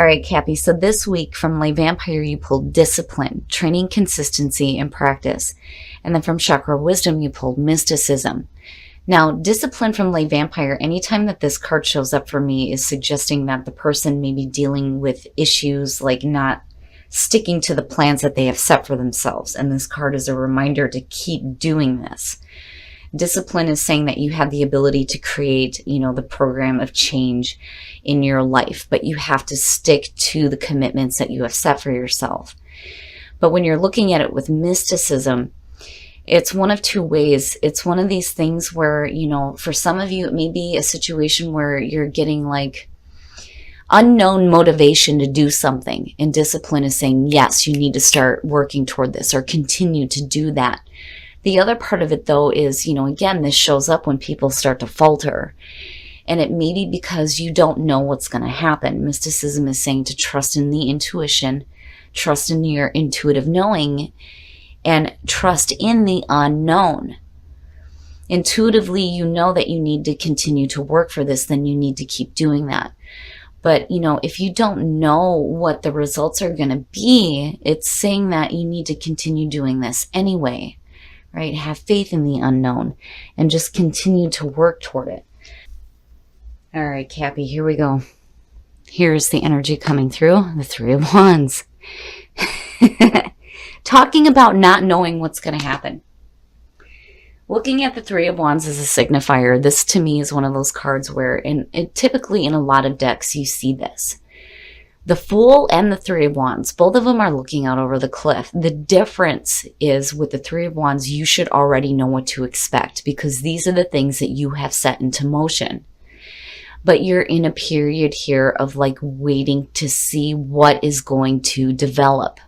All right, Cappy. So this week from Lay Vampire, you pulled discipline, training, consistency, and practice. And then from Chakra Wisdom, you pulled mysticism. Now, discipline from Lay Vampire, anytime that this card shows up for me, is suggesting that the person may be dealing with issues like not sticking to the plans that they have set for themselves. And this card is a reminder to keep doing this. Discipline is saying that you have the ability to create, the program of change in your life, but you have to stick to the commitments that you have set for yourself. But when you're looking at it with mysticism, it's one of two ways. It's one of these things where, for some of you, it may be a situation where you're getting like unknown motivation to do something. And discipline is saying, yes, you need to start working toward this or continue to do that. The other part of it, though, is, again, this shows up when people start to falter. And it may be because you don't know what's going to happen. Mysticism is saying to trust in the intuition, trust in your intuitive knowing, and trust in the unknown. Intuitively, you know that you need to continue to work for this, then you need to keep doing that. But, if you don't know what the results are going to be, it's saying that you need to continue doing this anyway. Right? Have faith in the unknown and just continue to work toward it. All right, Cappy, here we go. Here's the energy coming through, the Three of Wands. Talking about not knowing what's going to happen. Looking at the Three of Wands as a signifier, this to me is one of those cards where, typically in a lot of decks, you see this. The Fool and the Three of Wands, both of them are looking out over the cliff. The difference is with the Three of Wands, you should already know what to expect because these are the things that you have set into motion. But you're in a period here of like waiting to see what is going to develop.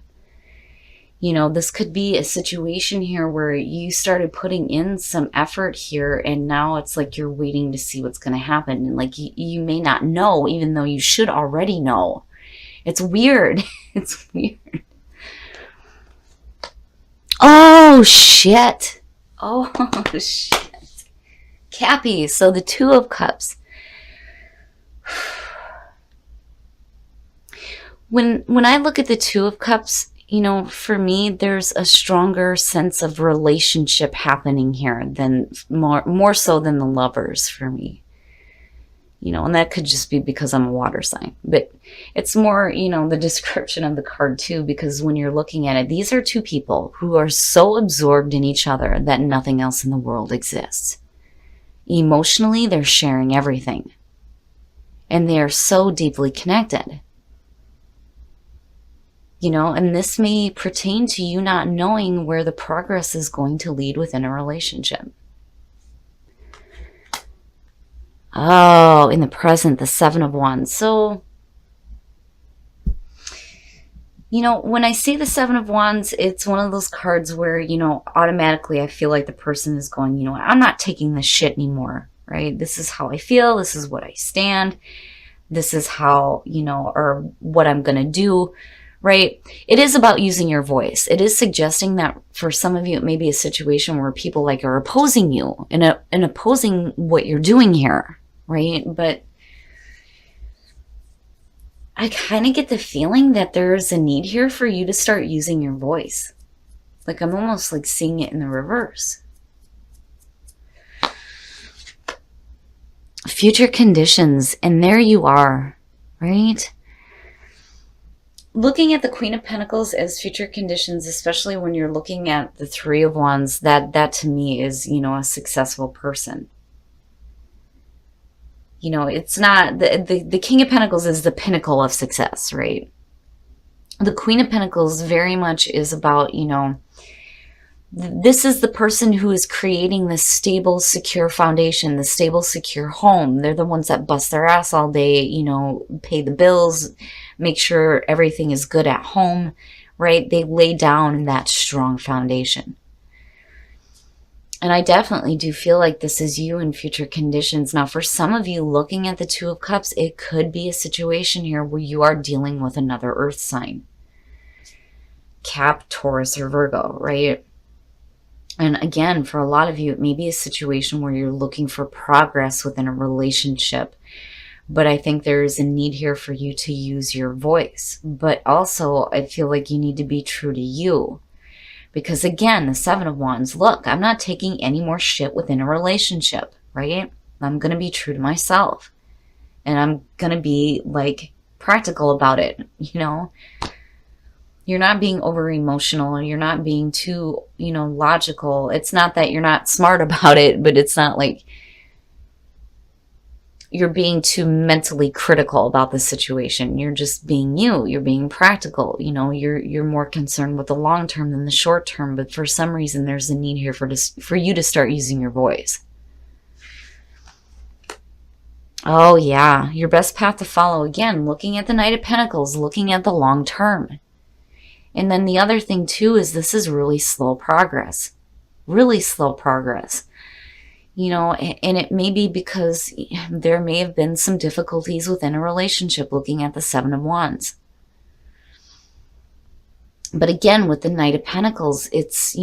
This could be a situation here where you started putting in some effort here and now it's like you're waiting to see what's going to happen. And like you may not know, even though you should already know. It's weird. It's weird. Oh, shit. Oh, shit. Cappy, so the Two of Cups. When I look at the Two of Cups, for me, there's a stronger sense of relationship happening here than more so than the Lovers for me. And that could just be because I'm a water sign. But it's more, the description of the card too, because when you're looking at it, these are two people who are so absorbed in each other that nothing else in the world exists. Emotionally, they're sharing everything. And they are so deeply connected. And this may pertain to you not knowing where the progress is going to lead within a relationship. Oh, in the present, the Seven of Wands. So, when I see the Seven of Wands, it's one of those cards where, automatically I feel like the person is going, I'm not taking this shit anymore, right? This is how I feel. This is what I stand. This is how, or what I'm going to do, right? It is about using your voice. It is suggesting that for some of you, it may be a situation where people like are opposing you and opposing what you're doing here. Right? But I kind of get the feeling that there's a need here for you to start using your voice. Like I'm almost like seeing it in the reverse. Future conditions, and there you are, right? Looking at the Queen of Pentacles as future conditions, especially when you're looking at the Three of Wands, that to me is, a successful person. It's not, the King of Pentacles is the pinnacle of success, right? The Queen of Pentacles very much is about, this is the person who is creating this stable, secure foundation, the stable, secure home. They're the ones that bust their ass all day, pay the bills, make sure everything is good at home, right? They lay down that strong foundation. And I definitely do feel like this is you in future conditions. Now, for some of you looking at the Two of Cups, it could be a situation here where you are dealing with another earth sign. Cap, Taurus, or Virgo, right? And again, for a lot of you, it may be a situation where you're looking for progress within a relationship, But I think there's a need here for you to use your voice. But also, I feel like you need to be true to you. Because again, the Seven of Wands, look, I'm not taking any more shit within a relationship, right? I'm going to be true to myself. And I'm going to be like practical about it, you know? You're not being over emotional. You're not being too, logical. It's not that you're not smart about it, but it's not like you're being too mentally critical about the situation. You're just being you. You're being practical. You're more concerned with the long term than the short term. But for some reason, there's a need here for you to start using your voice. Oh yeah, your best path to follow. Again, looking at the Knight of Pentacles, looking at the long term. And then the other thing too is this is really slow progress. Really slow progress. And it may be because there may have been some difficulties within a relationship, looking at the Seven of Wands. But again, with the Knight of Pentacles, it's,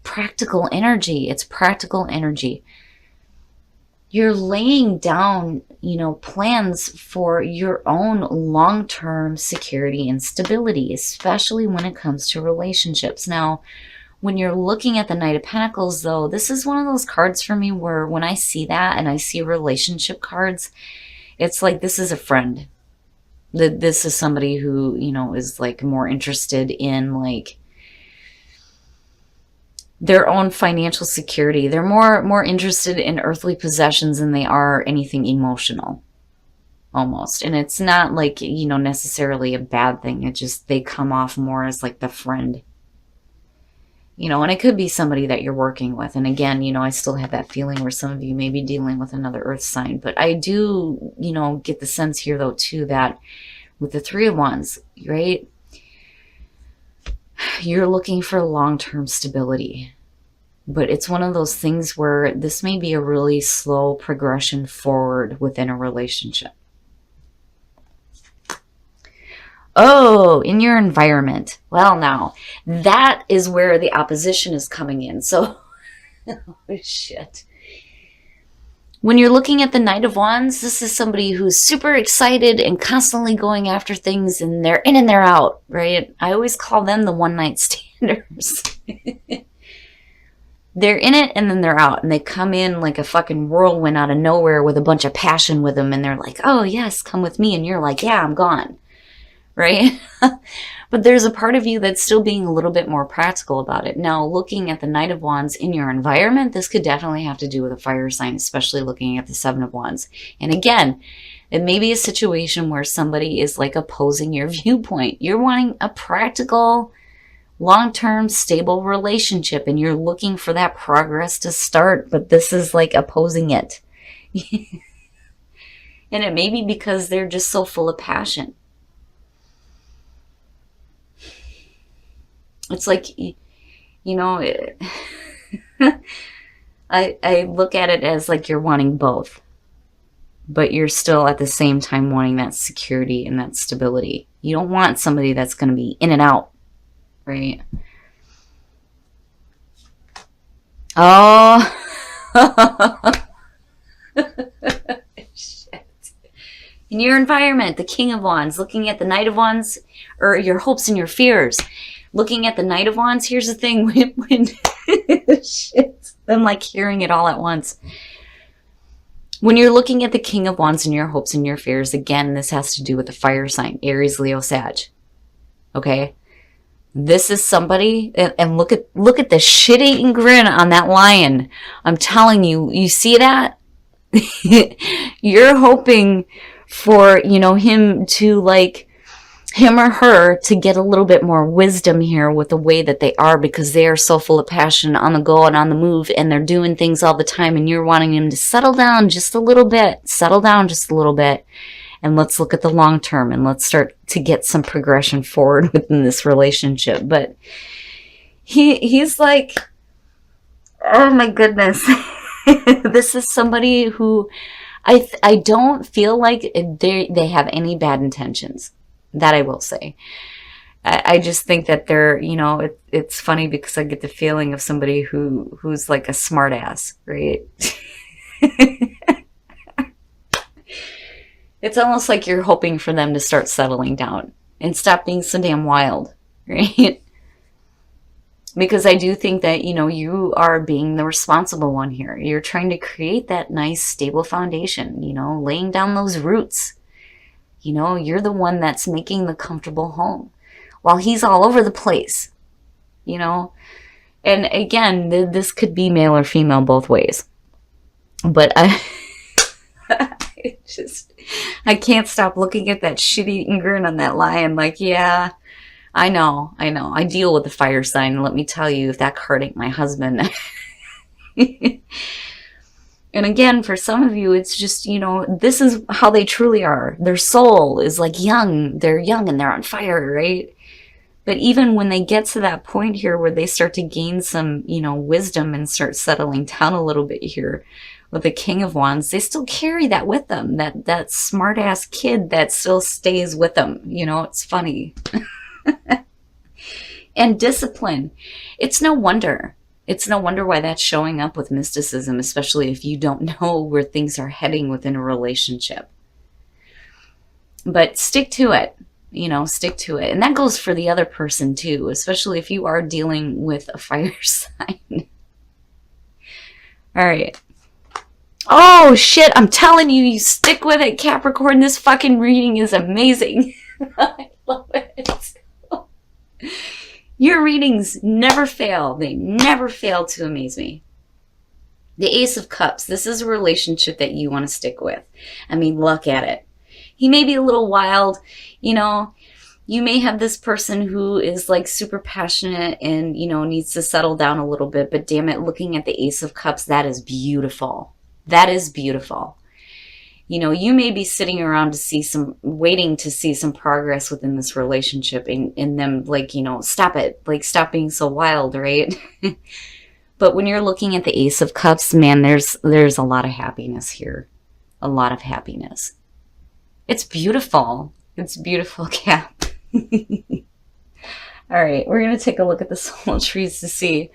practical energy. It's practical energy. You're laying down, plans for your own long-term security and stability, especially when it comes to relationships. Now, when you're looking at the Knight of Pentacles, though, this is one of those cards for me where when I see that and I see relationship cards, it's like this is a friend. This is somebody who, is like more interested in like their own financial security. They're more interested in earthly possessions than they are anything emotional, almost. And it's not like, necessarily a bad thing. It just, they come off more as like the friend. And it could be somebody that you're working with. And again, I still have that feeling where some of you may be dealing with another earth sign. But I do, get the sense here, though, too, that with the Three of Wands, right? You're looking for long-term stability. But it's one of those things where this may be a really slow progression forward within a relationship. Oh, in your environment. Well, now, that is where the opposition is coming in. So, oh, shit. When you're looking at the Knight of Wands, this is somebody who's super excited and constantly going after things, and they're in and they're out, right? I always call them the one-night standers. They're in it and then they're out, and they come in like a fucking whirlwind out of nowhere with a bunch of passion with them, and they're like, oh, yes, come with me. And you're like, yeah, I'm gone. Right? But there's a part of you that's still being a little bit more practical about it. Now, looking at the Knight of Wands in your environment, this could definitely have to do with a fire sign, especially looking at the Seven of Wands. And again, it may be a situation where somebody is like opposing your viewpoint. You're wanting a practical, long-term, stable relationship, and you're looking for that progress to start, but this is like opposing it. And it may be because they're just so full of passion. It's like, I look at it as like you're wanting both, but you're still at the same time wanting that security and that stability. You don't want somebody that's going to be in and out, right? Oh, shit. In your environment, the King of Wands, looking at the Knight of Wands, or your hopes and your fears. Looking at the Knight of Wands, here's the thing, when shit, I'm like hearing it all at once. When you're looking at the King of Wands and your hopes and your fears, again, this has to do with the fire sign, Aries, Leo, Sag. Okay? This is somebody, and look at the shit-eating grin on that lion. I'm telling you, you see that? You're hoping for, him to like, him or her to get a little bit more wisdom here with the way that they are, because they are so full of passion, on the go and on the move, and they're doing things all the time, and you're wanting them to settle down just a little bit, and let's look at the long term, and let's start to get some progression forward within this relationship. But he's like, oh my goodness. This is somebody who I don't feel like they have any bad intentions. That I will say. I just think that they're, it's funny because I get the feeling of somebody who's like a smart ass, right? It's almost like you're hoping for them to start settling down and stop being so damn wild, right? Because I do think that, you are being the responsible one here. You're trying to create that nice, stable foundation, laying down those roots. You're the one that's making the comfortable home while he's all over the place, And again, this could be male or female both ways. But I can't stop looking at that shit-eating grin on that lion like, yeah, I know. I deal with the fire sign. Let me tell you, if that card ain't my husband. And again, for some of you, it's just, this is how they truly are. Their soul is like young. They're young and they're on fire, right? But even when they get to that point here where they start to gain some, wisdom and start settling down a little bit here with the King of Wands, they still carry that with them. That smart-ass kid that still stays with them. It's funny. And discipline. It's no wonder. It's no wonder why that's showing up with mysticism, especially if you don't know where things are heading within a relationship. But stick to it. Stick to it. And that goes for the other person too, especially if you are dealing with a fire sign. All right. Oh, shit. I'm telling you, you stick with it, Capricorn. This fucking reading is amazing. I love it. Your readings never fail. They never fail to amaze me. The Ace of Cups. This is a relationship that you want to stick with. I mean, look at it. He may be a little wild. You may have this person who is like super passionate and, needs to settle down a little bit. But damn it, looking at the Ace of Cups, that is beautiful. That is beautiful. You may be sitting around waiting to see some progress within this relationship and them like, stop it. Like, stop being so wild, right? But when you're looking at the Ace of Cups, man, there's a lot of happiness here. A lot of happiness. It's beautiful. It's beautiful, Cap. All right, we're going to take a look at the soul trees to see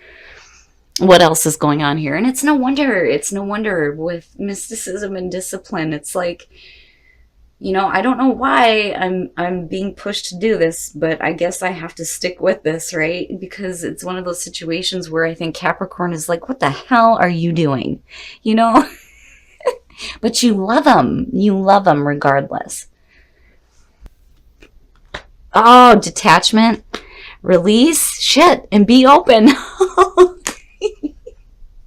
what else is going on here. And it's no wonder with mysticism and discipline. It's like, I don't know why I'm being pushed to do this, but I guess I have to stick with this, right? Because it's one of those situations where I think Capricorn is like, what the hell are you doing? But you love them. You love them regardless. Oh, detachment, release, shit, and be open.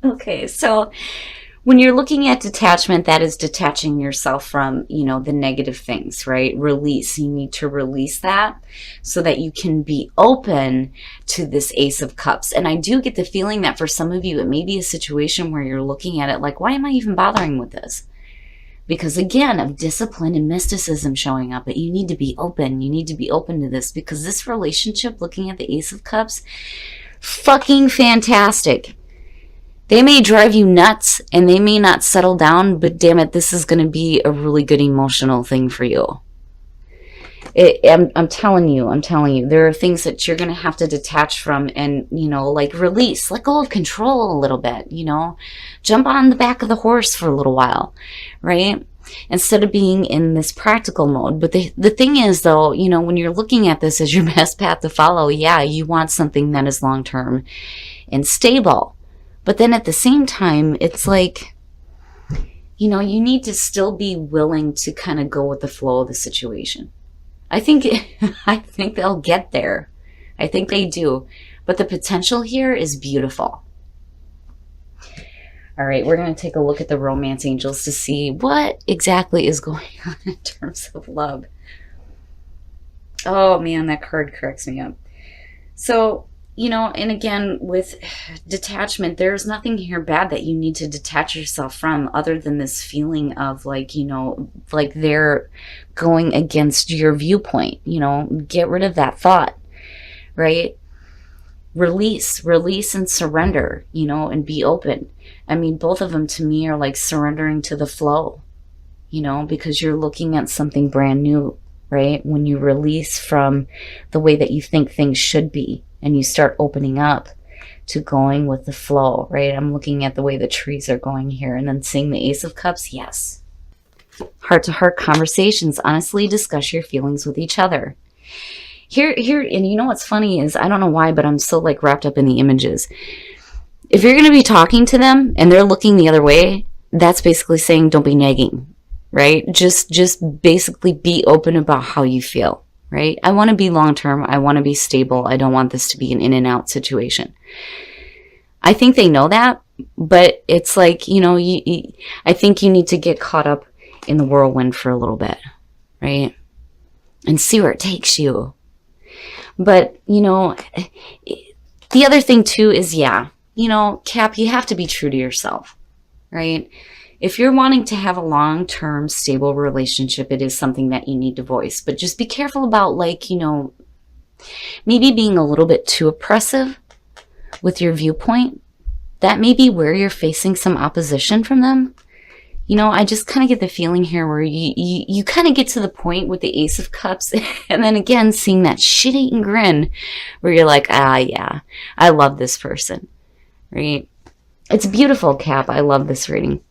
Okay, so when you're looking at detachment, that is detaching yourself from, the negative things, right? Release. You need to release that so that you can be open to this Ace of Cups. And I do get the feeling that for some of you, it may be a situation where you're looking at it like, why am I even bothering with this? Because again, of discipline and mysticism showing up, but you need to be open. You need to be open to this because this relationship, looking at the Ace of Cups, fucking fantastic. They may drive you nuts and they may not settle down, but damn it, this is going to be a really good emotional thing for you. I'm telling you, there are things that you're going to have to detach from and, like release, let go of control a little bit, jump on the back of the horse for a little while, right? Instead of being in this practical mode. But the thing is though, when you're looking at this as your best path to follow, yeah, you want something that is long-term and stable. But then at the same time, it's like, you need to still be willing to kind of go with the flow of the situation. I think they'll get there. I think they do. But the potential here is beautiful. All right, we're going to take a look at the romance angels to see what exactly is going on in terms of love. Oh man, that card cracks me up. So, and again, with detachment, there's nothing here bad that you need to detach yourself from other than this feeling of like, like they're going against your viewpoint, get rid of that thought, right? Release and surrender, and be open. I mean, both of them to me are like surrendering to the flow, because you're looking at something brand new, right? When you release from the way that you think things should be and you start opening up to going with the flow, right? I'm looking at the way the trees are going here and then seeing the Ace of Cups. Yes. Heart-to-heart conversations. Honestly discuss your feelings with each other. Here, and you know what's funny is, I don't know why, but I'm so like wrapped up in the images. If you're going to be talking to them and they're looking the other way, that's basically saying don't be nagging, right? Just basically be open about how you feel, right? I want to be long-term. I want to be stable. I don't want this to be an in and out situation. I think they know that, but it's like, you know, I think you need to get caught up in the whirlwind for a little bit, right? And see where it takes you. But, you know, the other thing too is, yeah, you know, Cap, you have to be true to yourself, right? If you're wanting to have a long-term stable relationship, it is something that you need to voice. But just be careful about, like, you know, maybe being a little bit too oppressive with your viewpoint. That may be where you're facing some opposition from them. You know, I just kind of get the feeling here where you kind of get to the point with the Ace of Cups and then again seeing that shit-eating grin where you're like, ah, yeah, I love this person, right? It's beautiful, Cap. I love this reading.